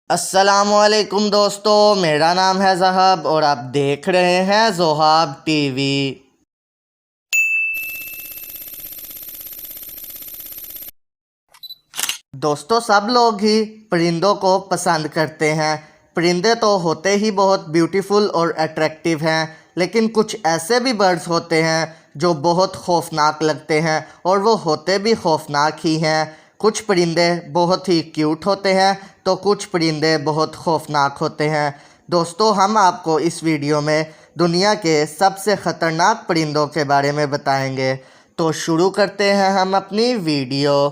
अस्सलामुअलैकुम दोस्तों, मेरा नाम है ज़हब और आप देख रहे हैं ज़ोहाब टीवी। दोस्तों, सब लोग ही परिंदों को पसंद करते हैं। परिंदे तो होते ही बहुत ब्यूटीफुल और अट्रैक्टिव हैं, लेकिन कुछ ऐसे भी बर्ड्स होते हैं जो बहुत खौफनाक लगते हैं और वो होते भी खौफनाक ही हैं। कुछ परिंदे बहुत ही क्यूट होते हैं तो कुछ परिंदे बहुत खौफनाक होते हैं। दोस्तों, हम आपको इस वीडियो में दुनिया के सबसे ख़तरनाक परिंदों के बारे में बताएंगे। तो शुरू करते हैं हम अपनी वीडियो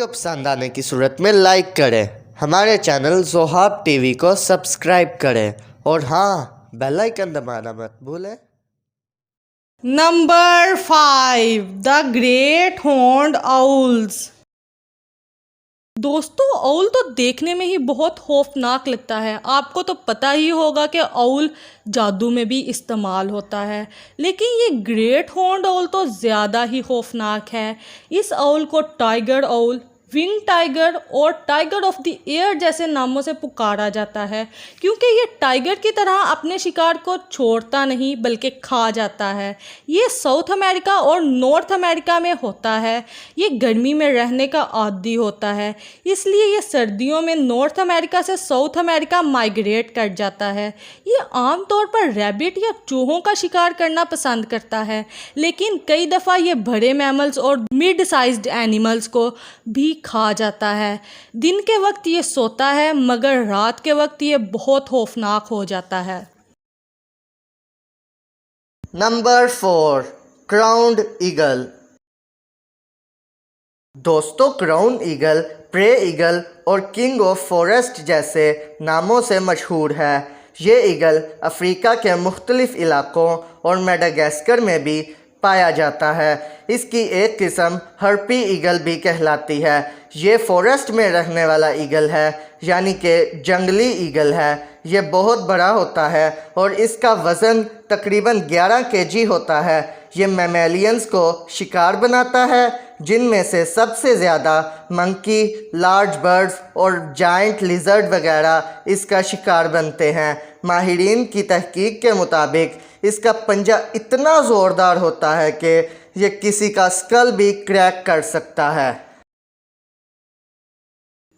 पसंद आने की सूरत में लाइक करें, हमारे चैनल ज़ोहाब टीवी को सब्सक्राइब करें और हाँ, बेल आइकन दबाना मत भूलें। Number 5 the great horned owls. दोस्तों, आउल तो देखने में ही बहुत खौफनाक लगता है। आपको तो पता ही होगा कि आउल जादू में भी इस्तेमाल होता है, लेकिन ये ग्रेट हॉर्न्ड आउल तो ज़्यादा ही खौफनाक है। इस आउल को टाइगर आउल, विंग टाइगर और टाइगर ऑफ द एयर जैसे नामों से पुकारा जाता है, क्योंकि ये टाइगर की तरह अपने शिकार को छोड़ता नहीं बल्कि खा जाता है। ये साउथ अमेरिका और नॉर्थ अमेरिका में होता है। ये गर्मी में रहने का आदी होता है, इसलिए ये सर्दियों में नॉर्थ अमेरिका से साउथ अमेरिका माइग्रेट कर जाता है। ये आमतौर पर रैबिट या चूहों का शिकार करना पसंद करता है, लेकिन कई दफ़ा ये बड़े मैमल्स और मिड साइज्ड एनिमल्स को भी खा जाता है। दिन के वक्त ये सोता है, मगर रात के वक्त ये बहुत खौफनाक हो जाता है। Number 4 crowned eagle. दोस्तों, क्राउन ईगल प्रे ईगल और किंग ऑफ फॉरेस्ट जैसे नामों से मशहूर है। ये ईगल अफ्रीका के मुख्तलिफ इलाकों और मेडागास्कर में भी पाया जाता है। इसकी एक किस्म हर्पी ईगल भी कहलाती है। ये फॉरेस्ट में रहने वाला ईगल है, यानी कि जंगली ईगल है। ये बहुत बड़ा होता है और इसका वज़न तकरीबन 11 केजी होता है। ये मैमेलियंस को शिकार बनाता है, जिनमें से सबसे ज़्यादा मंकी, लार्ज बर्ड्स और जाइंट लिजर्ड वगैरह इसका शिकार बनते हैं। माहिरीन की तहकीक के मुताबिक इसका पंजा इतना ज़ोरदार होता है कि ये किसी का स्कल भी क्रैक कर सकता है।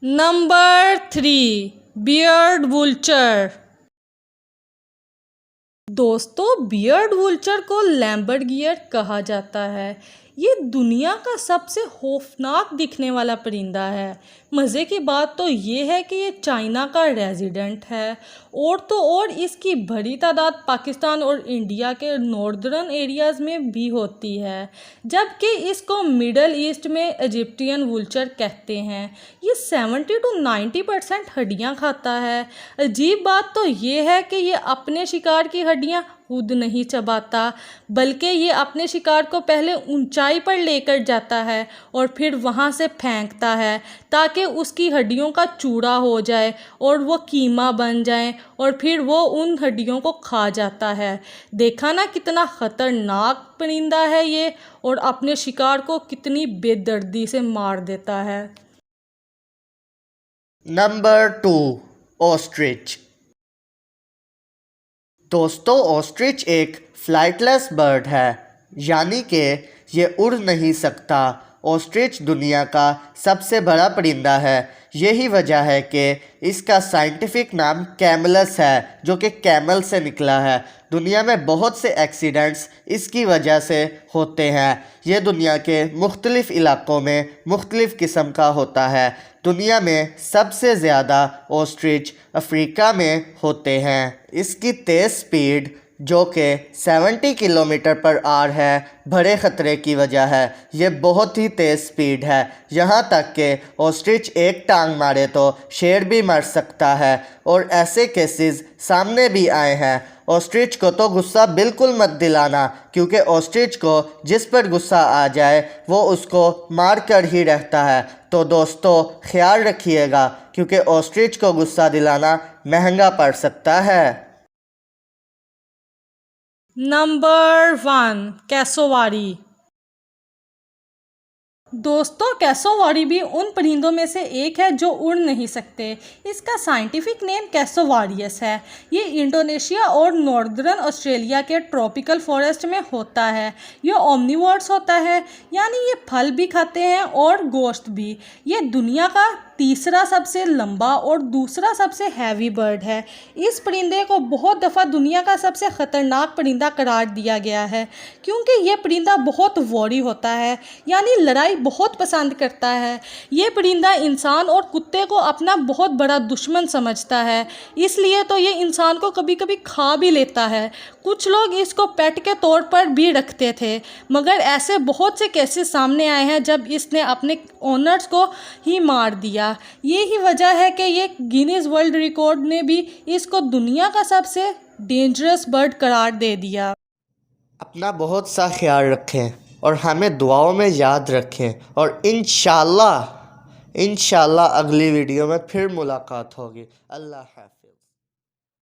Number 3 beard vulture. दोस्तों, बियर्ड वुल्चर को लैम्बर्गियर कहा जाता है। ये दुनिया का सबसे खौफनाक दिखने वाला परिंदा है। मज़े की बात तो ये है कि ये चाइना का रेजिडेंट है, और तो और इसकी बड़ी तादाद पाकिस्तान और इंडिया के नॉर्दर्न एरियाज़ में भी होती है, जबकि इसको मिडल ईस्ट में इजिप्टियन वुल्चर कहते हैं। ये 70 to 90% हड्डियाँ खाता है। अजीब बात तो ये है कि ये अपने शिकार की हड्डियाँ खुद नहीं चबाता, बल्कि ये अपने शिकार को पहले ऊंचाई पर लेकर जाता है और फिर वहाँ से फेंकता है, ताकि उसकी हड्डियों का चूड़ा हो जाए और वो कीमा बन जाए, और फिर वो उन हड्डियों को खा जाता है। देखा ना कितना ख़तरनाक परिंदा है ये, और अपने शिकार को कितनी बेदर्दी से मार देता है। Number 2 ostrich. दोस्तों, ऑस्ट्रिच एक फ्लाइटलेस बर्ड है, यानी कि ये उड़ नहीं सकता। ऑस्ट्रिच दुनिया का सबसे बड़ा परिंदा है। यही वजह है कि इसका साइंटिफिक नाम कैमलस है, जो कि कैमल से निकला है। दुनिया में बहुत से एक्सीडेंट्स इसकी वजह से होते हैं। ये दुनिया के मुख्तलिफ इलाकों में मुख्तलिफ किस्म का होता है। दुनिया में सबसे ज़्यादा ऑस्ट्रिच अफ्रीका में होते हैं। इसकी तेज़ स्पीड, जो कि 70 किलोमीटर पर आवर है, बड़े ख़तरे की वजह है। ये बहुत ही तेज़ स्पीड है, यहाँ तक कि ऑस्ट्रिच एक टांग मारे तो शेर भी मर सकता है, और ऐसे केसेस सामने भी आए हैं। ऑस्ट्रिच को तो गुस्सा बिल्कुल मत दिलाना, क्योंकि ऑस्ट्रिच को जिस पर गुस्सा आ जाए वो उसको मार कर ही रहता है। तो दोस्तों, ख्याल रखिएगा, क्योंकि ऑस्ट्रिच को गुस्सा दिलाना महंगा पड़ सकता है। नंबर 1 कैसोवारी। दोस्तों कैसोवारी भी उन परिंदों में से एक है जो उड़ नहीं सकते। इसका साइंटिफिक नेम कैसोवारियस है। ये इंडोनेशिया और नॉर्दर्न ऑस्ट्रेलिया के ट्रॉपिकल फॉरेस्ट में होता है। ये ओमनिवोर्स होता है, यानी ये फल भी खाते हैं और गोश्त भी। ये दुनिया का तीसरा सबसे लंबा और दूसरा सबसे हैवी बर्ड है। इस परिंदे को बहुत दफ़ा दुनिया का सबसे ख़तरनाक परिंदा करार दिया गया है, क्योंकि ये परिंदा बहुत वॉरी होता है, यानी लड़ाई बहुत पसंद करता है। ये परिंदा इंसान और कुत्ते को अपना बहुत बड़ा दुश्मन समझता है, इसलिए तो ये इंसान को कभी कभी खा भी लेता है। कुछ लोग इसको पेट के तौर पर भी रखते थे, मगर ऐसे बहुत से केसेस सामने आए हैं जब इसने अपने ओनर्स को ही मार दिया। यही वजह है कि ये गिनीज वर्ल्ड रिकॉर्ड ने भी इसको दुनिया का सबसे डेंजरस बर्ड करार दे दिया। अपना बहुत सा ख्याल रखें और हमें दुआओं में याद रखें, और इंशाल्लाह अगली वीडियो में फिर मुलाकात होगी। अल्लाह हाफ़िज़।